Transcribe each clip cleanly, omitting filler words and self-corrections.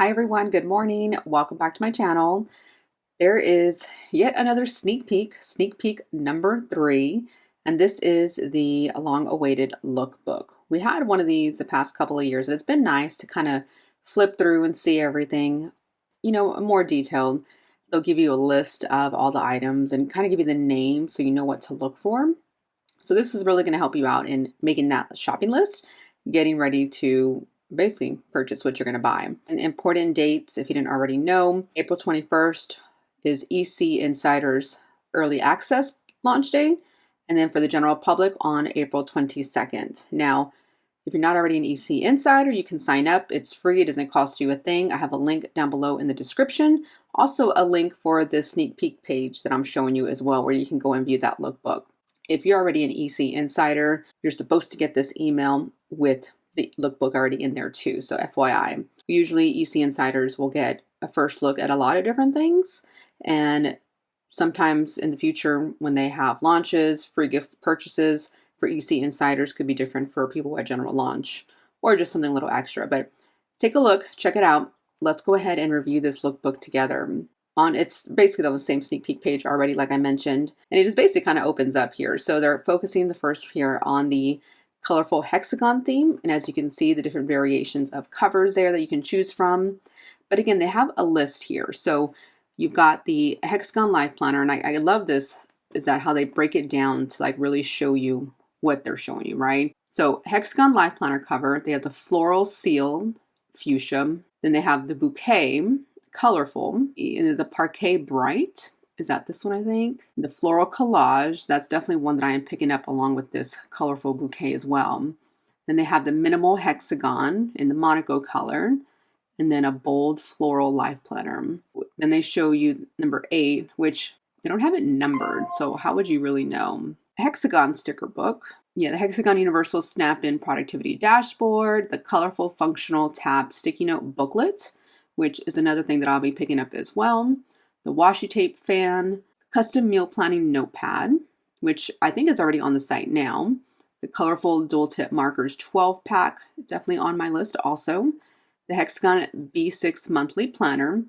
Hi everyone, good morning. Welcome back to my channel. There is yet another sneak peek number 3, and this is the long-awaited lookbook. We had one of these the past couple of years, and it's been nice to kind of flip through and see everything, more detailed. They'll give you a list of all the items and kind of give you the name so you know what to look for. So this is really going to help you out in making that shopping list, getting ready to basically purchase what you're going to buy. And important dates, if you didn't already know, April 21st is EC Insider's early access launch day, and then for the general public on April 22nd. Now, if you're not already an EC Insider, you can sign up. It's free. It doesn't cost you a thing. I have a link down below in the description. Also a link for this sneak peek page that I'm showing you as well, where you can go and view that lookbook. If you're already an EC Insider, you're supposed to get this email with the lookbook already in there too, so FYI. Usually EC Insiders will get a first look at a lot of different things, and sometimes in the future when they have launches, free gift purchases for EC Insiders could be different for people at general launch, or just something a little extra. But take a look, check it out. Let's go ahead and review this lookbook together. It's basically on the same sneak peek page already, like I mentioned, and it just basically kind of opens up here. So they're focusing the first here on the colorful hexagon theme, and as you can see, the different variations of covers there that you can choose from. But again, they have a list here. So you've got the hexagon life planner, and I love this, is that how they break it down to like really show you what they're showing you, right? So hexagon life planner cover, they have the floral seal fuchsia, then they have the bouquet colorful, and the parquet bright. Is that this one, I think? The floral collage, that's definitely one that I am picking up along with this colorful bouquet as well. Then they have the minimal hexagon in the Monaco color, and then a bold floral life planner. Then they show you number 8, which they don't have it numbered, so how would you really know? Hexagon sticker book. Yeah, the Hexagon Universal Snap-in Productivity Dashboard, the colorful functional tab sticky note booklet, which is another thing that I'll be picking up as well. The washi tape fan, custom meal planning notepad, which I think is already on the site now. The colorful dual tip markers 12 pack, definitely on my list also. The Hexagon B6 monthly planner,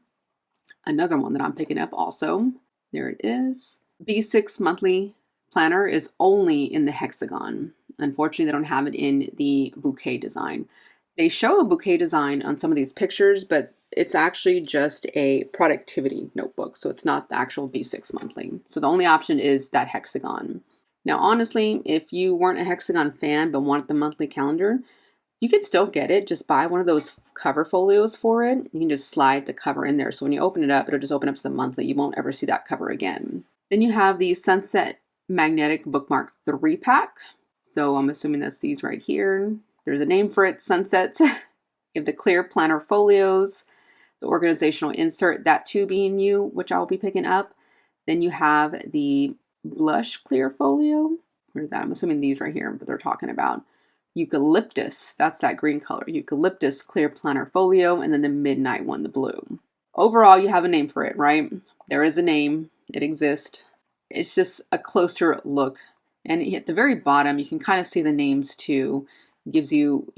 another one that I'm picking up also. There it is. B6 monthly planner is only in the hexagon. Unfortunately, they don't have it in the bouquet design. They show a bouquet design on some of these pictures, but it's actually just a productivity notebook, so it's not the actual B6 monthly. So the only option is that hexagon. Now, honestly, if you weren't a hexagon fan but wanted the monthly calendar, you could still get it. Just buy one of those cover folios for it. You can just slide the cover in there, so when you open it up, it'll just open up to the monthly. You won't ever see that cover again. Then you have the Sunset Magnetic Bookmark 3-pack. So I'm assuming that's these right here. There's a name for it, Sunset. You have the clear planner folios, the organizational insert, that too being new, which I'll be picking up. Then you have the blush clear folio. Where's that? I'm assuming these right here, but they're talking about eucalyptus. That's that green color. Eucalyptus clear planner folio, and then the midnight one, the blue. Overall, you have a name for it, right? There is a name. It exists. It's just a closer look. And at the very bottom, you can kind of see the names too. It gives you,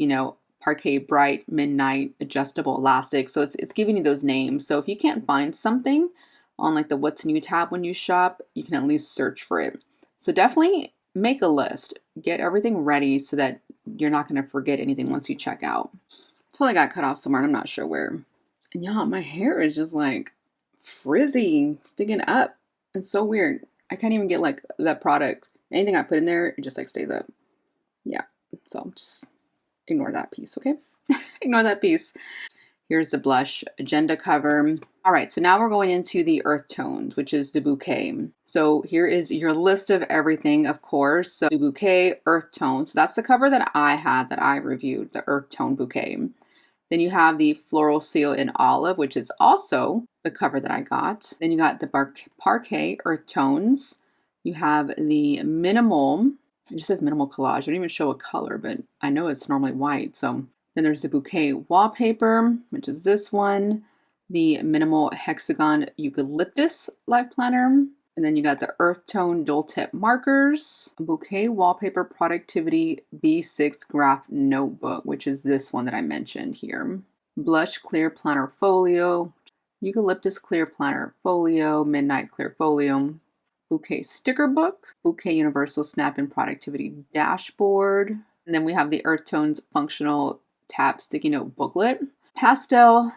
Parquet Bright, Midnight, Adjustable Elastic. So it's giving you those names. So if you can't find something on like the What's New tab when you shop, you can at least search for it. So definitely make a list. Get everything ready so that you're not going to forget anything once you check out. Totally got cut off somewhere. I'm not sure where. And yeah, my hair is just like frizzy, sticking up. It's so weird. I can't even get like that product. Anything I put in there, it just like stays up. Yeah, so just ignore that piece, okay? Ignore that piece. Here's the blush agenda cover. All right, so now we're going into the earth tones, which is the bouquet. So here is your list of everything, of course. So the bouquet, earth tone. So that's the cover that I had, that I reviewed, the earth tone bouquet. Then you have the floral seal in olive, which is also the cover that I got. Then you got the parquet earth tones. You have the minimal, it just says minimal collage. I don't even show a color, but I know it's normally white. So then there's the bouquet wallpaper, which is this one. The minimal hexagon eucalyptus life planner. And then you got the earth tone dual tip markers, bouquet wallpaper productivity B6 graph notebook, which is this one that I mentioned here. Blush Clear Planner Folio, Eucalyptus Clear Planner Folio, Midnight Clear Folio, Bouquet Sticker Book, Bouquet Universal Snap and Productivity Dashboard, and then we have the Earth Tones Functional Tab Sticky Note Booklet, Pastel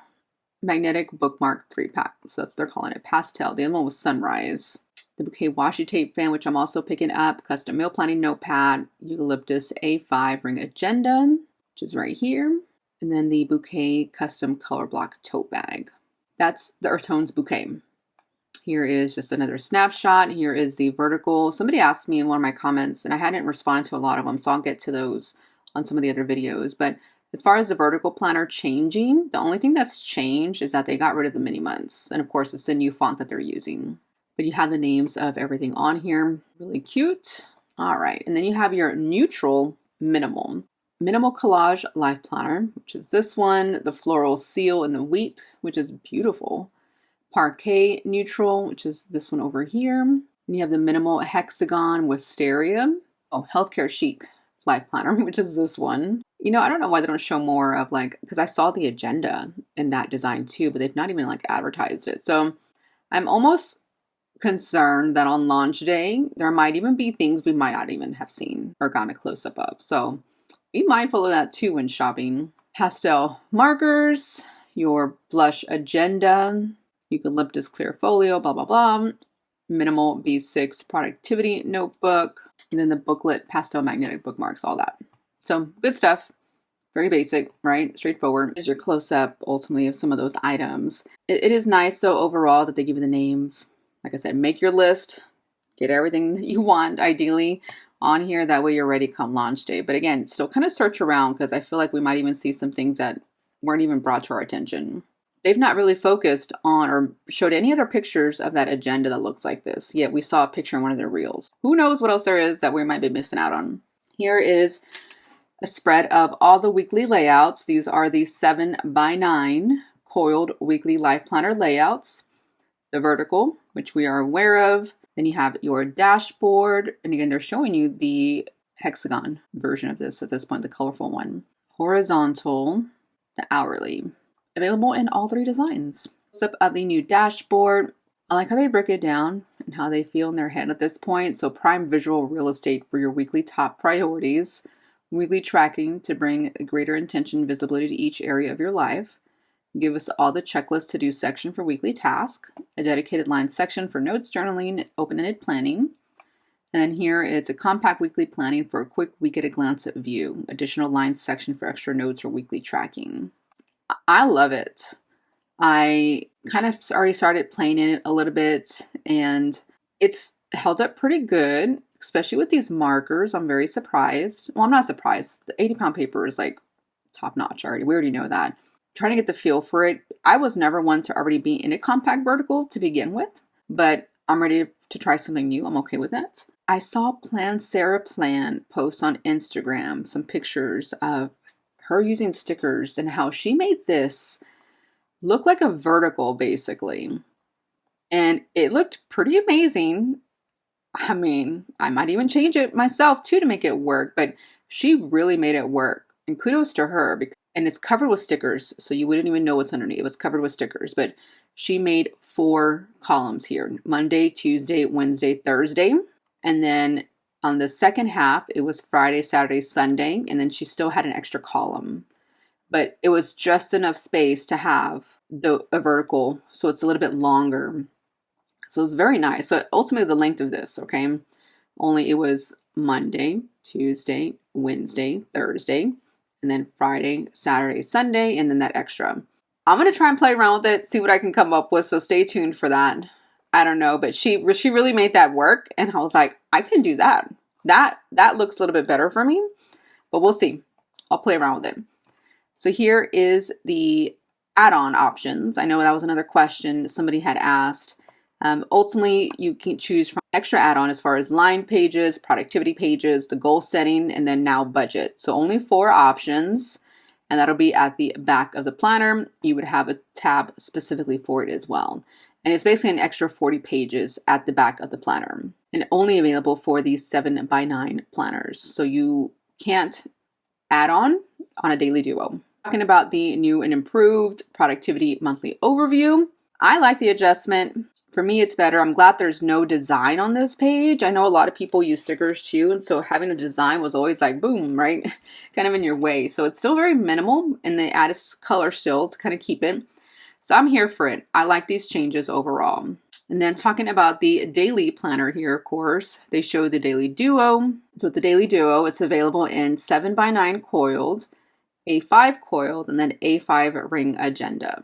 Magnetic Bookmark 3-pack, so that's what they're calling it, Pastel. The other one was Sunrise. The Bouquet Washi Tape Fan, which I'm also picking up, Custom Meal Planning Notepad, Eucalyptus A5 Ring Agenda, which is right here, and then the Bouquet Custom Color Block Tote Bag. That's the Earth Tones Bouquet. Here is just another snapshot. Here is the vertical. Somebody asked me in one of my comments, and I hadn't responded to a lot of them, so I'll get to those on some of the other videos. But as far as the vertical planner changing, the only thing that's changed is that they got rid of the mini months. And of course, it's the new font that they're using. But you have the names of everything on here. Really cute. All right. And then you have your neutral minimal. Minimal Collage Life Planner, which is this one. The Floral Seal and the Wheat, which is beautiful. Parquet Neutral, which is this one over here. And you have the Minimal Hexagon Wisteria. Oh, Healthcare Chic Life Planner, which is this one. You know, I don't know why they don't show more of like, because I saw the agenda in that design too, but they've not even like advertised it. So I'm almost concerned that on launch day, there might even be things we might not even have seen or gotten a close up of. So be mindful of that too when shopping. Pastel markers, your blush agenda, Eucalyptus Clear Folio, blah, blah, blah. Minimal B6 Productivity Notebook, and then the booklet, Pastel Magnetic Bookmarks, all that. So good stuff. Very basic, right? Straightforward. Here's your close-up, ultimately, of some of those items. It is nice, though, overall, that they give you the names. Like I said, make your list. Get everything that you want, ideally, on here. That way you're ready come launch day. But again, still kind of search around, because I feel like we might even see some things that weren't even brought to our attention. They've not really focused on or showed any other pictures of that agenda that looks like this. Yet we saw a picture in one of their reels. Who knows what else there is that we might be missing out on. Here is a spread of all the weekly layouts. These are the 7x9 coiled weekly life planner layouts. The vertical, which we are aware of. Then you have your dashboard. And again, they're showing you the hexagon version of this at this point, the colorful one. Horizontal, the hourly. Available in all three designs. Up of the new dashboard. I like how they break it down and how they feel in their head at this point. So prime visual real estate for your weekly top priorities. Weekly tracking to bring greater intention and visibility to each area of your life. Give us all the checklists to do section for weekly task. A dedicated line section for notes, journaling, open-ended planning. And then here it's a compact weekly planning for a quick week at a glance view. Additional line section for extra notes or weekly tracking. I love it. I kind of already started playing in it a little bit, and it's held up pretty good, especially with these markers. I'm very surprised. Well, I'm not surprised. The 80-pound paper is like top notch already. We already know that. Trying to get the feel for it. I was never one to already be in a compact vertical to begin with, but I'm ready to try something new. I'm okay with that. I saw Sarah Plan post on Instagram some pictures of her using stickers and how she made this look like a vertical basically. And it looked pretty amazing. I mean, I might even change it myself too to make it work, but she really made it work. And kudos to her. And it's covered with stickers, so you wouldn't even know what's underneath. It was covered with stickers, but she made 4 columns here. Monday, Tuesday, Wednesday, Thursday. And then on the second half, it was Friday, Saturday, Sunday, and then she still had an extra column. But it was just enough space to have a vertical, so it's a little bit longer. So it's very nice. So ultimately the length of this, okay, only it was Monday, Tuesday, Wednesday, Thursday, and then Friday, Saturday, Sunday, and then that extra. I'm going to try and play around with it, see what I can come up with, so stay tuned for that. I don't know, but she really made that work, and I was like, I can do that. That looks a little bit better for me, but we'll see. I'll play around with it. So here is the add-on options. I know that was another question somebody had asked. Ultimately, you can choose from extra add-on as far as line pages, productivity pages, the goal setting, and then now budget. So only 4 options, and that'll be at the back of the planner. You would have a tab specifically for it as well. And it's basically an extra 40 pages at the back of the planner, and only available for these 7x9 planners. So you can't add on a daily duo. Talking about the new and improved productivity monthly overview. I like the adjustment. For me, it's better. I'm glad there's no design on this page. I know a lot of people use stickers too, and so having a design was always like, boom, right? Kind of in your way. So it's still very minimal, and they added color still to kind of keep it. So I'm here for it. I like these changes overall. And then talking about the daily planner here, of course, they show the Daily Duo. So with the Daily Duo, it's available in 7x9 coiled, A5 coiled, and then A5 ring agenda.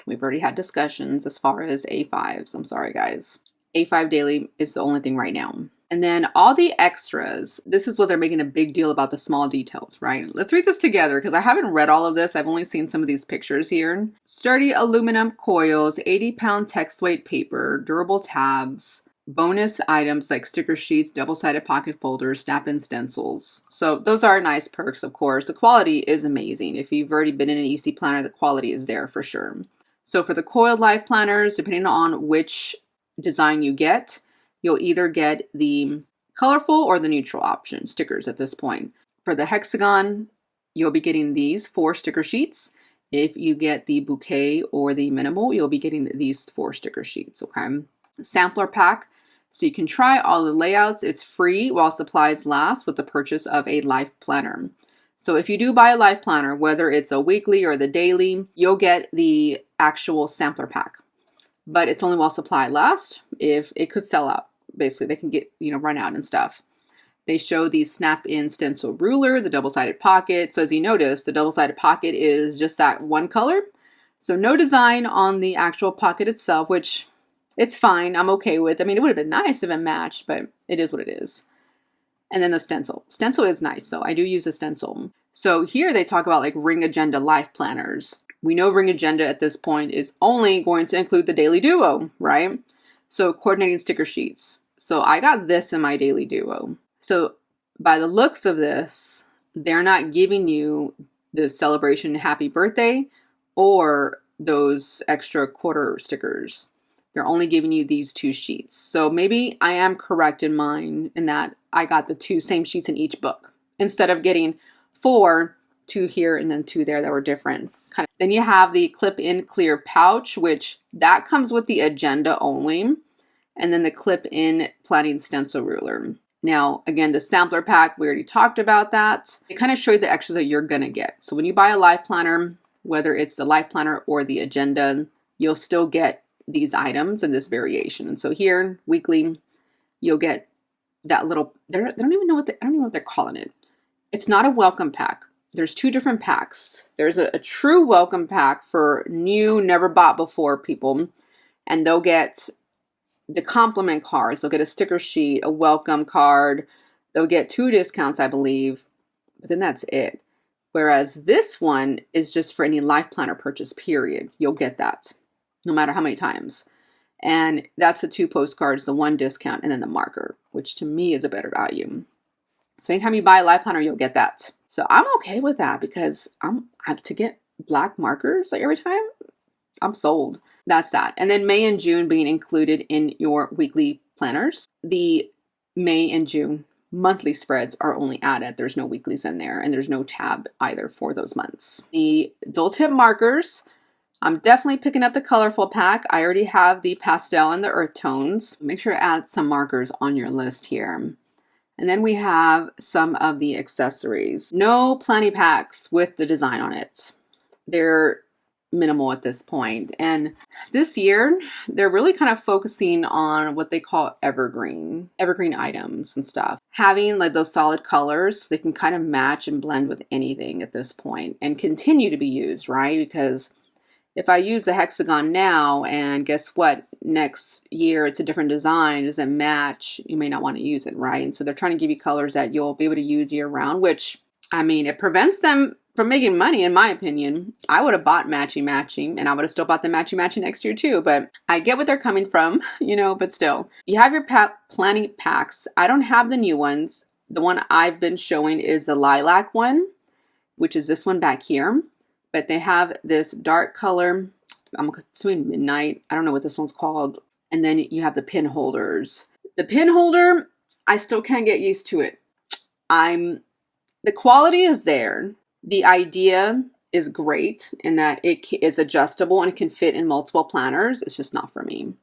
We've already had discussions as far as A5s. I'm sorry, guys. A5 daily is the only thing right now. And then all the extras, this is what they're making a big deal about, the small details, right? Let's read this together because I haven't read all of this. I've only seen some of these pictures here. Sturdy aluminum coils, 80-pound text weight paper, durable tabs, bonus items like sticker sheets, double-sided pocket folders, snap-in stencils. So those are nice perks, of course. The quality is amazing. If you've already been in an EC planner, the quality is there for sure. So for the coiled life planners, depending on which design you get, you'll either get the colorful or the neutral option stickers at this point. For the hexagon, you'll be getting these 4 sticker sheets. If you get the bouquet or the minimal, you'll be getting these 4 sticker sheets, okay? Sampler pack, so you can try all the layouts. It's free while supplies last with the purchase of a life planner. So if you do buy a life planner, whether it's a weekly or the daily, you'll get the actual sampler pack. But it's only while supply lasts. If it could sell out, basically they can get, run out and stuff. They show the snap-in stencil ruler, the double-sided pocket. So as you notice, the double-sided pocket is just that one color. So no design on the actual pocket itself, which it's fine. I'm okay with. I mean, it would have been nice if it matched, but it is what it is. And then the stencil. Stencil is nice, though. I do use a stencil. So here they talk about like ring agenda life planners. We know ring agenda at this point is only going to include the Daily Duo, right? So coordinating sticker sheets. So I got this in my Daily Duo. So by the looks of this, they're not giving you the celebration happy birthday or those extra quarter stickers. They're only giving you these 2 sheets. So maybe I am correct in mine in that I got the same sheets in each book instead of getting 4, 2 here and then 2 there that were different. Then you have the clip-in clear pouch, which that comes with the agenda only, and then the clip-in planning stencil ruler. Now, again, the sampler pack, we already talked about that. It kind of shows the extras that you're gonna get. So when you buy a life planner, whether it's the life planner or the agenda, you'll still get these items in this variation. And so here, weekly, you'll get that little, I don't even know what they're calling it. It's not a welcome pack. There's 2 different packs. There's a true welcome pack for new, never bought before people, and they'll get the compliment cards. They'll get a sticker sheet, a welcome card. They'll get 2 discounts, I believe, but then that's it. Whereas this one is just for any life planner purchase, period. You'll get that no matter how many times. And that's the 2 postcards, the 1 discount, and then the marker, which to me is a better value. So anytime you buy a life planner, you'll get that. So I'm okay with that because I have to get black markers like every time. I'm sold. That's that. And then May and June being included in your weekly planners. The May and June monthly spreads are only added. There's no weeklies in there, and there's no tab either for those months. The dull tip markers, I'm definitely picking up the colorful pack. I already have the pastel and the earth tones. Make sure to add some markers on your list here. And then we have some of the accessories. No planning packs with the design on it. They're minimal at this point. And this year, they're really kind of focusing on what they call evergreen items and stuff. Having like those solid colors, they can kind of match and blend with anything at this point and continue to be used, right? Because if I use the hexagon now and guess what, next year it's a different design, doesn't match, you may not want to use it, right? And so they're trying to give you colors that you'll be able to use year round, which, I mean, it prevents them from making money, in my opinion. I would have bought matchy and I would have still bought the matchy next year too, but I get what they're coming from, but still. You have your planning packs. I don't have the new ones. The one I've been showing is the lilac one, which is this one back here. But they have this dark color, I'm assuming midnight. I don't know what this one's called. And then you have the pin holders. The pin holder, I still can't get used to it. The quality is there. The idea is great in that it is adjustable and can fit in multiple planners. It's just not for me.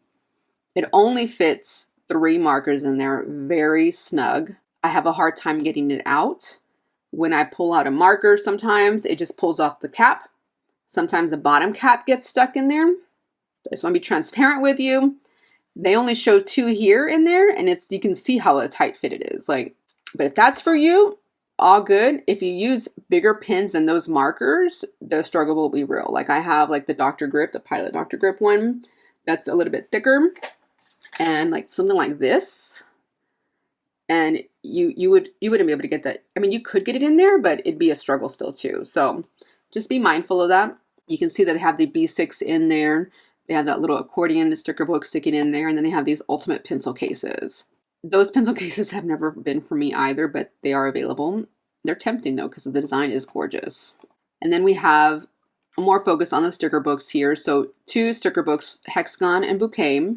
It only fits 3 markers in there, very snug. I have a hard time getting it out. When I pull out a marker, sometimes it just pulls off the cap. Sometimes the bottom cap gets stuck in there. So I just want to be transparent with you. They only show 2 here in there, and you can see how tight fit it is. But if that's for you, all good. If you use bigger pins than those markers, the struggle will be real. I have the Dr. Grip, the Pilot Dr. Grip one, that's a little bit thicker, and something like this, and you wouldn't be able to get that. I mean, you could get it in there, but it'd be a struggle still too. So just be mindful of that. You can see that they have the B6 in there. They have that little accordion sticker book sticking in there, and then they have these ultimate pencil cases. Those pencil cases have never been for me either, but they are available. They're tempting though, because the design is gorgeous. And then we have more focus on the sticker books here. So 2 sticker books, Hexagon and Bouquet.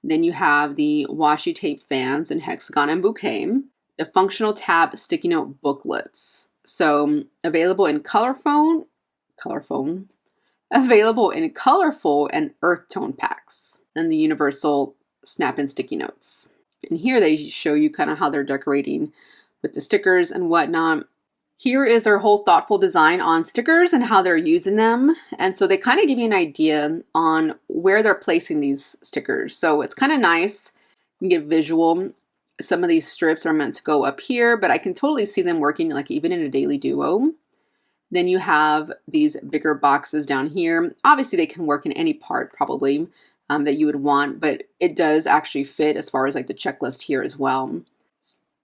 Then you have the washi tape fans in Hexagon and Bouquet. The functional tab sticky note booklets. So available in available in colorful and earth tone packs. And the universal snap-in sticky notes. And here they show you kind of how they're decorating with the stickers and whatnot. Here is their whole thoughtful design on stickers and how they're using them. And so they kind of give you an idea on where they're placing these stickers. So it's kind of nice. You can get visual. Some of these strips are meant to go up here, but I can totally see them working even in a daily duo. Then you have these bigger boxes down here. Obviously they can work in any part probably that you would want, but it does actually fit as far as the checklist here as well.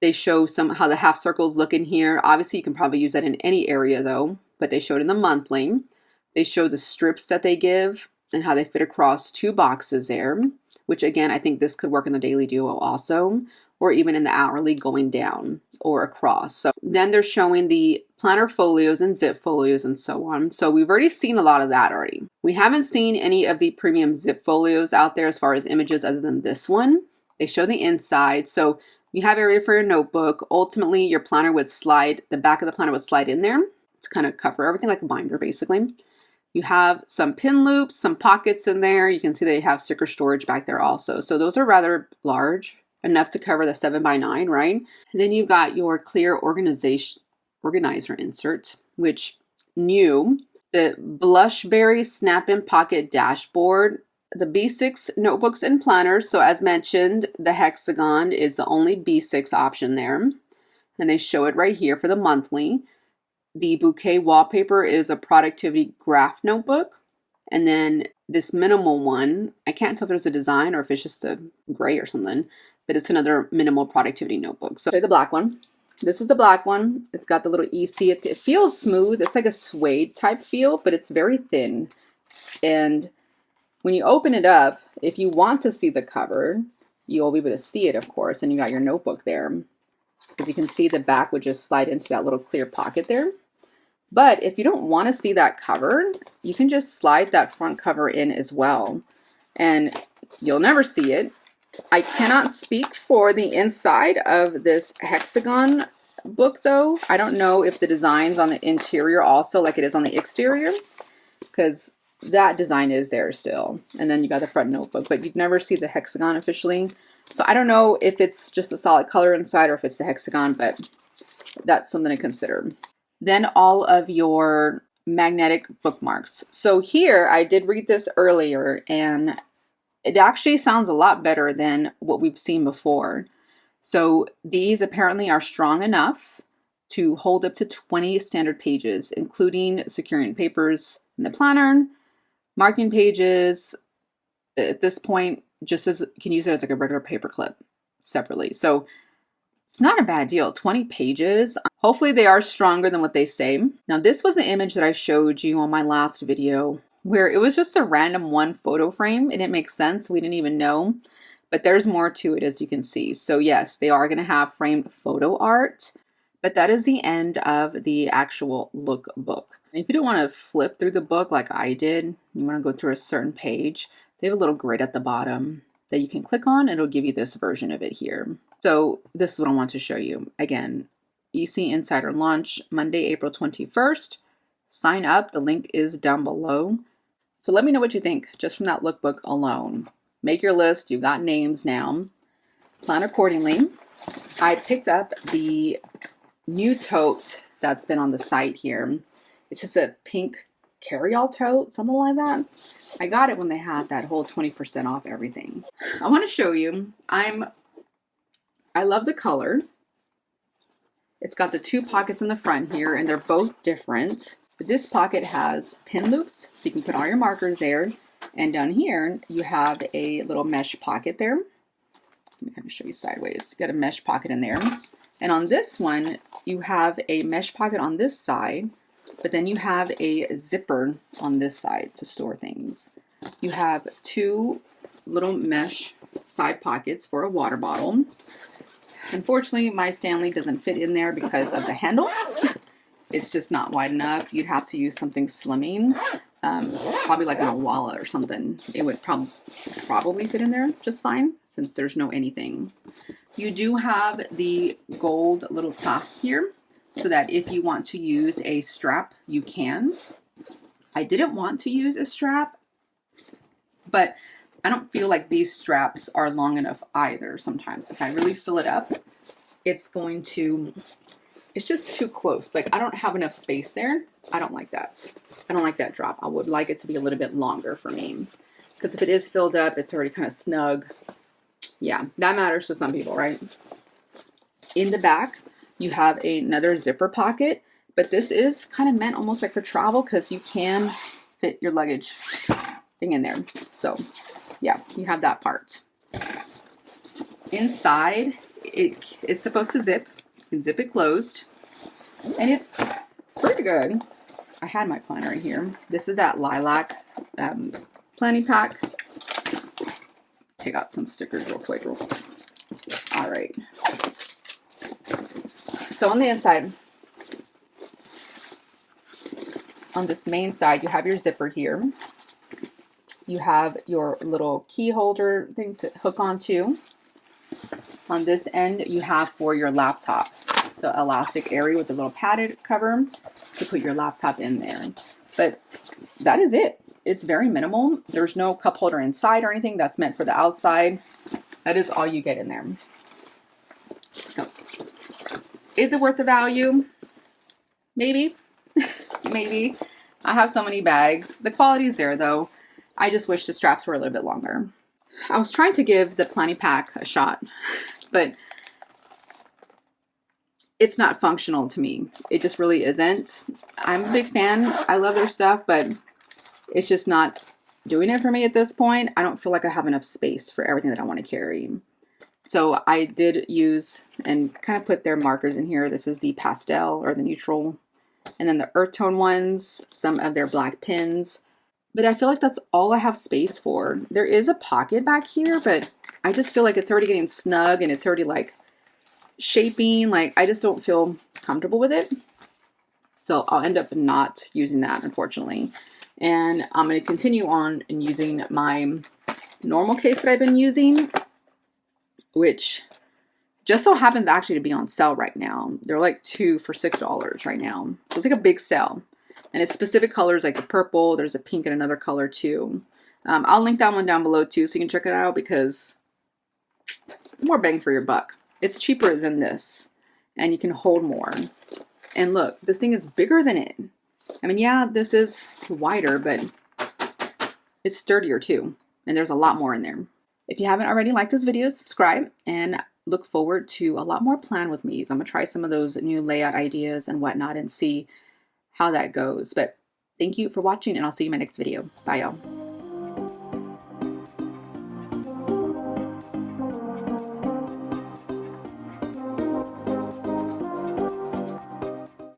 They show how the half circles look in here. Obviously you can probably use that in any area though, but they showed in the monthly. They show the strips that they give and how they fit across 2 boxes there, which again, I think this could work in the daily duo also, or even in the hourly going down or across. So then they're showing the planner folios and zip folios and so on. So we've already seen a lot of that already. We haven't seen any of the premium zip folios out there as far as images other than this one. They show the inside. So you have area for your notebook. Ultimately, your planner would slide, the back of the planner would slide in there to kind of cover everything like a binder basically. You have some pin loops, some pockets in there. You can see they have sticker storage back there also. So those are rather large, enough to cover the 7x9, right? And then you've got your clear organizer insert, which new, the Blushberry Snap-in Pocket Dashboard, the B6 notebooks and planners. So as mentioned, the Hexagon is the only B6 option there. And they show it right here for the monthly. The Bouquet wallpaper is a productivity graph notebook. And then this minimal one, I can't tell if there's a design or if it's just a gray or something, but it's another minimal productivity notebook. So the black one. This is the black one. It's got the little EC. It feels smooth. It's like a suede type feel, but it's very thin. And when you open it up, if you want to see the cover, you'll be able to see it, of course, and you got your notebook there. As you can see, the back would just slide into that little clear pocket there. But if you don't want to see that cover, you can just slide that front cover in as well. And you'll never see it. I cannot speak for the inside of this Hexagon book though. I don't know if the design's on the interior also like it is on the exterior, because that design is there still. And then you got the front notebook, but you'd never see the Hexagon officially. So I don't know if it's just a solid color inside or if it's the Hexagon, but that's something to consider. Then all of your magnetic bookmarks. So here, I did read this earlier, and it actually sounds a lot better than what we've seen before. So these apparently are strong enough to hold up to 20 standard pages, including securing papers in the planner, marking pages. At this point, just as you can use it as like a regular paper clip separately. So it's not a bad deal. 20 pages. Hopefully they are stronger than what they say. Now this was the image that I showed you on my last video where it was just a random one photo frame. It didn't make sense. We didn't even know. But there's more to it, as you can see. So yes, they are going to have framed photo art. But that is the end of the actual lookbook. If you don't want to flip through the book like I did, you want to go through a certain page, they have a little grid at the bottom that you can click on. It'll give you this version of it here. So this is what I want to show you. Again, EC Insider launch Monday, April 21st, sign up. The link is down below. So let me know what you think just from that lookbook alone. Make your list. You got names now. Plan accordingly. I picked up the new tote that's been on the site here. It's just a pink carry-all tote, something like that. I got it when they had that whole 20% off everything. I want to show you. I love the color. It's got the 2 pockets in the front here, and they're both different. But this pocket has pin loops, so you can put all your markers there. And down here, you have a little mesh pocket there. Let me kind of show you sideways. You got a mesh pocket in there. And on this one, you have a mesh pocket on this side, but then you have a zipper on this side to store things. You have 2 little mesh side pockets for a water bottle. Unfortunately, my Stanley doesn't fit in there because of the handle. It's just not wide enough. You'd have to use something slimming, probably like on a wallet or something. It would probably fit in there just fine since there's no anything. You do have the gold little clasp here so that if you want to use a strap, you can. I didn't want to use a strap, but I don't feel like these straps are long enough either sometimes. If I really fill it up, it's just too close. Like, I don't have enough space there. I don't like that. I don't like that drop. I would like it to be a little bit longer for me. Because if it is filled up, it's already kind of snug. Yeah, that matters to some people, right? In the back, you have another zipper pocket. But this is kind of meant almost like for travel because you can fit your luggage thing in there. So, yeah, you have that part. Inside, it is supposed to zip. You can zip it closed. And it's pretty good. I had my planner in here. This is that lilac planning pack. Take out some stickers real quick. All right. So on the inside, on this main side, you have your zipper here. You have your little key holder thing to hook onto. On this end, you have for your laptop. So elastic area with a little padded cover to put your laptop in there. But that is it. It's very minimal. There's no cup holder inside or anything. That's meant for the outside. That is all you get in there. So, is it worth the value? Maybe. Maybe. I have so many bags. The quality is there though. I just wish the straps were a little bit longer. I was trying to give the planning pack a shot, but it's not functional to me. It just really isn't. I'm a big fan. I love their stuff, but it's just not doing it for me at this point. I don't feel like I have enough space for everything that I want to carry. So I did use and kind of put their markers in here. This is the pastel or the neutral, and then the earth tone ones, some of their black pins. But I feel like that's all I have space for. There is a pocket back here, but I just feel like it's already getting snug and it's already like shaping. Like, I just don't feel comfortable with it. So I'll end up not using that, unfortunately. And I'm going to continue on and using my normal case that I've been using, which just so happens actually to be on sale right now. They're like 2 for $6 right now. So it's like a big sale. And it's specific colors like the purple. There's a pink and another color too. I'll link that one down below too so you can check it out because it's more bang for your buck. It's cheaper than this and you can hold more. And look, this thing is bigger than it. I mean, yeah, this is wider, but it's sturdier too. And there's a lot more in there. If you haven't already liked this video, subscribe and look forward to a lot more plan with me's. I'm gonna try some of those new layout ideas and whatnot and see how that goes. But thank you for watching and I'll see you in my next video. Bye y'all.